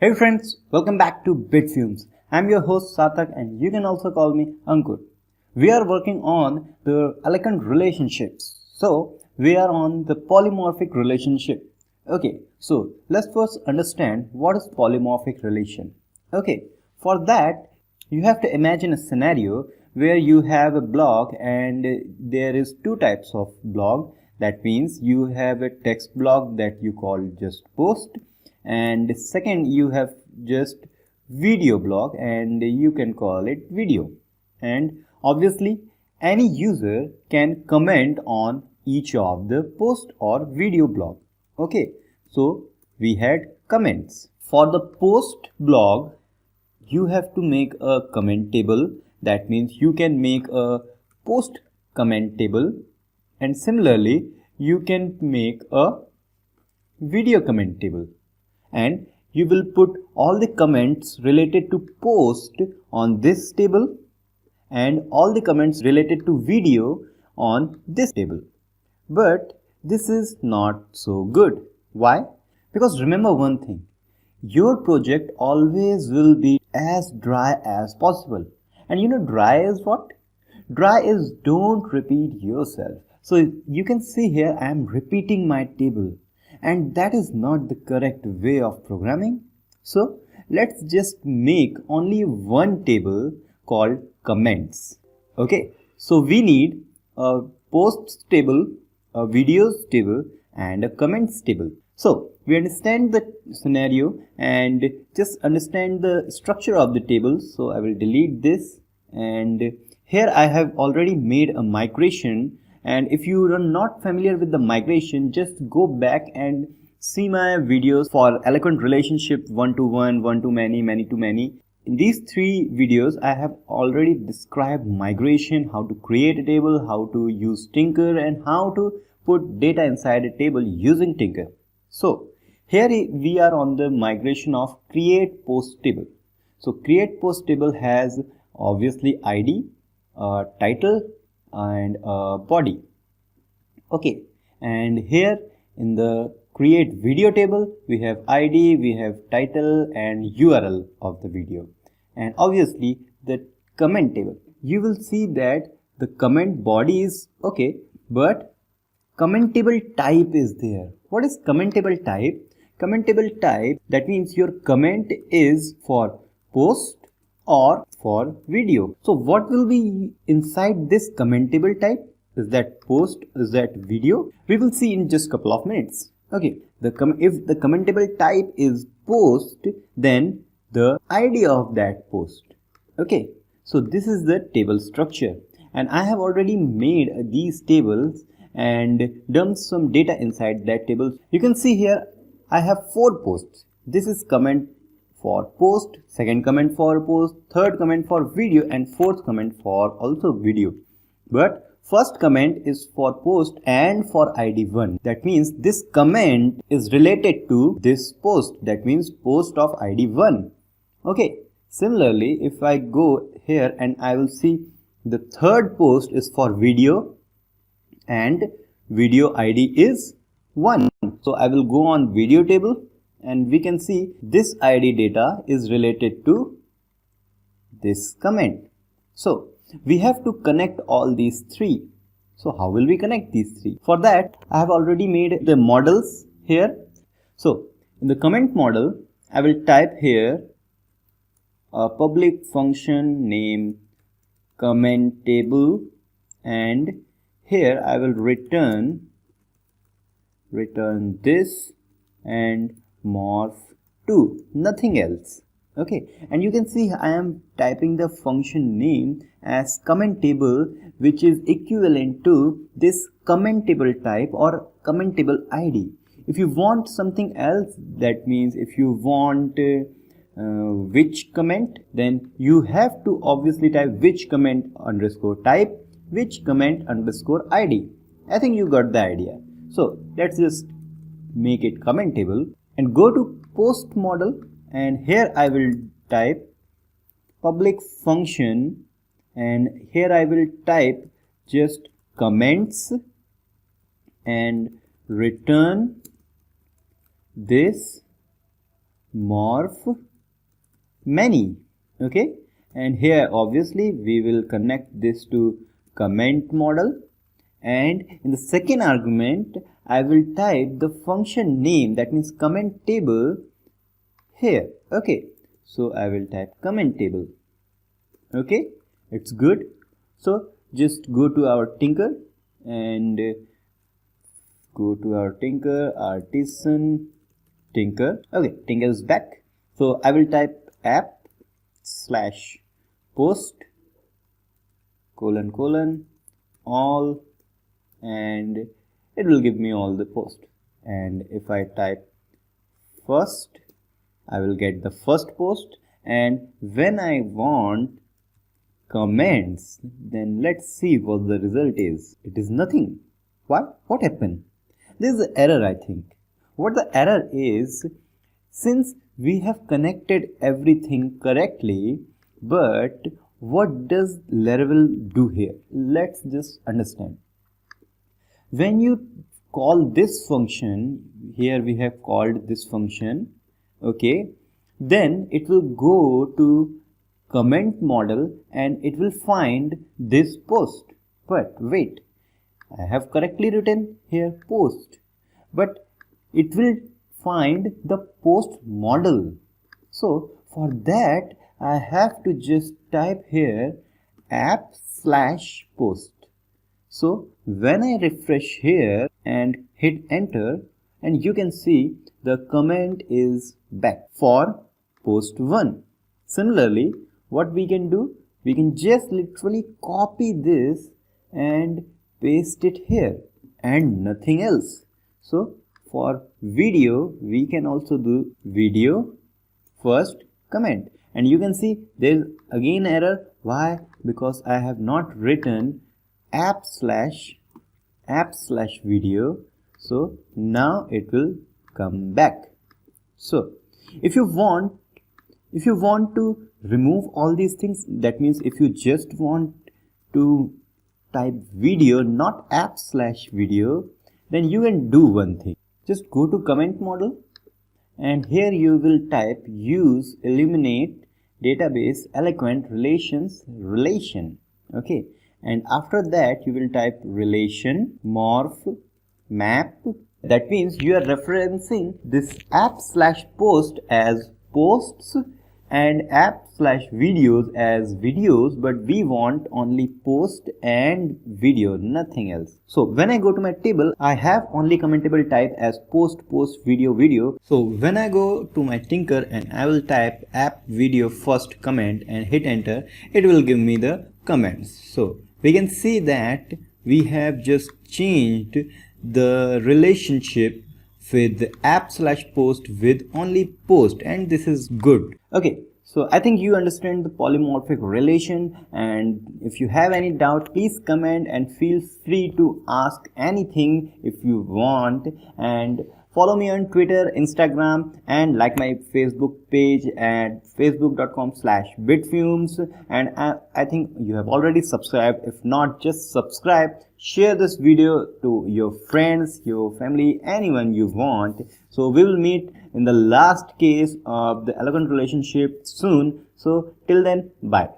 Hey friends, welcome back to Bitfumes. I'm your host Satak and you can also call me Ankur. We are working on the elegant relationships. So we are on the polymorphic relationship. Okay, so let's first understand what is polymorphic relation. Okay, for that you have to imagine a scenario where you have a blog and there is two types of blog. That means you have a text blog that you call just post, and second you have just video blog and you can call it video. And obviously any user can comment on each of the post or video blog. Okay, so we had comments. For the post blog you have to make a comment table. That means you can make a post comment table, and similarly you can make a video comment table, and you will put all the comments related to post on this table and all the comments related to video on this table. But this is not so good. Why? Because remember one thing, your project always will be as dry as possible. And you know dry is what? Dry is don't repeat yourself. So you can see here I am repeating my table, and that is not the correct way of programming. So let's just make only one table called comments. Okay, so we need a posts table, a videos table, and a comments table. So we understand the scenario and just understand the structure of the table. So I will delete this, and here I have already made a migration. And if you are not familiar with the migration, just go back and see my videos for eloquent relationship, one to one, one to many, many to many. In these three videos I have already described migration, how to create a table, how to use Tinker, and how to put data inside a table using Tinker. So here we are on the migration of create post table. So create post table has obviously ID, title, and body. Okay, and here in the create video table we have ID, we have title and URL of the video, and obviously the comment table. You will see that the comment body is okay, but commentable type is there. What is commentable type? Commentable type, that means your comment is for post or for video. So what will be inside this commentable type? Is that post? Is that video? We will see in just couple of minutes. Okay, if the commentable type is post, then the ID of that post. Okay, so this is the table structure, and I have already made these tables and dumped some data inside that table. You can see here I have 4 posts. This is comment for post, second comment for post, third comment for video, and fourth comment for also video. But first comment is for post and for ID1. That means this comment is related to this post. That means post of ID1. Okay. Similarly, if I go here and I will see the third post is for video and video ID is 1. So I will go on video table and we can see this ID data is related to this comment. So we have to connect all these three. So how will we connect these three? For that I have already made the models here. So in the comment model I will type here a public function name comment table, and here I will return this and morph to, nothing else. Okay, and you can see I am typing the function name as comment table, which is equivalent to this comment table type or comment table ID. If you want something else, that means if you want which comment, then you have to obviously type which comment underscore type, which comment underscore ID. I think you got the idea. So let's just make it comment table and go to post model, and here I will type public function, and here I will type just comments and return this morph many. Okay, and here obviously we will connect this to comment model, and in the second argument I will type the function name, that means comment table here. Okay, so I will type comment table. Okay, it's good. So just go to our tinker and go to our tinker, artisan tinker. Okay, tinker is back. So I will type app slash post colon all, and it will give me all the post. And if I type first, I will get the first post, and when I want comments, then let's see what the result is. It is nothing. Why? What happened? There is an error, I think. What the error is, since we have connected everything correctly, but what does Laravel do here? Let's just understand. When you call this function, here we have called this function, okay, then it will go to comment model and it will find this post. But wait, I have correctly written here post, but it will find the post model. So for that I have to just type here app slash post. So when I refresh here and hit enter, and you can see the comment is back for post 1. Similarly, what we can do, we can just literally copy this and paste it here and nothing else. So for video, we can also do video first comment, and you can see there is again error. Why? Because I have not written app slash video. So now it will come back. So if you want to remove all these things, that means if you just want to type video, not app slash video, then you can do one thing. Just go to comment model, and here you will type use illuminate database eloquent relations relation. Okay, and after that you will type relation morph map. That means you are referencing this app slash post as posts and app slash videos as videos, but we want only post and video, nothing else. So when I go to my table, I have only commentable type as post video. So when I go to my tinker and I will type app video first comment and hit enter, it will give me the comments. So we can see that we have just changed the relationship with the app slash post with only post, and this is good. Okay, so I think you understand the polymorphic relation, and if you have any doubt, please comment and feel free to ask anything if you want. And follow me on Twitter, Instagram, and like my Facebook page at facebook.com/bitfumes. And I think you have already subscribed. If not, just subscribe. Share this video to your friends, your family, anyone you want. So we will meet in the last case of the eloquent relationship soon. So till then, bye.